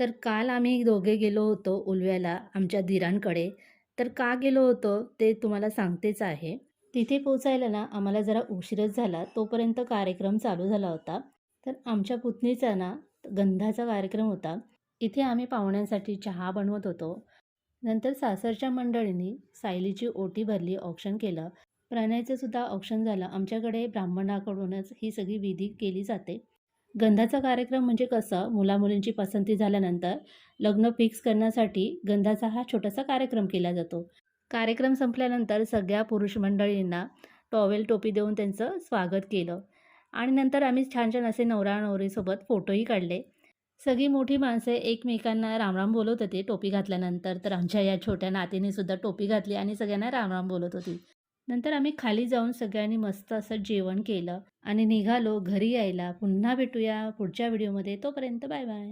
तर काल आम्ही दोघे गेलो होतो उलव्याला आमच्या दिरांकडे. तर का गेलो होतो ते तुम्हाला सांगतेच आहे. तिथे पोहोचायला ना आम्हाला जरा उशीरच झाला. तोपर्यंत कार्यक्रम चालू झाला होता. तर आमच्या पुतणीचा ना गंधाचा कार्यक्रम होता. इथे आम्ही पाहुण्यांसाठी चहा बनवत होतो. नंतर सासरच्या मंडळींनी सायलीची ओटी भरली, औक्षण केलं. प्रणयचं सुद्धा औक्षण झालं. आमच्याकडे ब्राह्मणाकडूनच ही सगळी विधी केली जाते. गंधाचा कार्यक्रम म्हणजे कसं, मुला-मुलींची पसंती झाल्यानंतर लग्न फिक्स करण्यासाठी गंधाचा हा छोटासा कार्यक्रम केला जातो. कार्यक्रम संपल्यानंतर सगळ्या पुरुष मंडळींना टॉवेल टोपी देऊन त्यांचं स्वागत केलं आणि नंतर आम्ही छान-छान असे नवरा-नवरीसोबत फोटोही काढले. सगळी मोठी माणसे एकमेकांना राम-राम बोलत होती टोपी घातल्यानंतर. तर आमच्या या छोट्या नातीने सुद्धा टोपी घातली आणि सगळ्यांना राम-राम बोलत होती. नंतर आम्ही खाली जाऊन सगळ्यांनी मस्त असं जेवण केलं आणि निघालो घरी यायला. पुन्हा भेटूया पुढच्या व्हिडिओमध्ये. तोपर्यंत बाय बाय.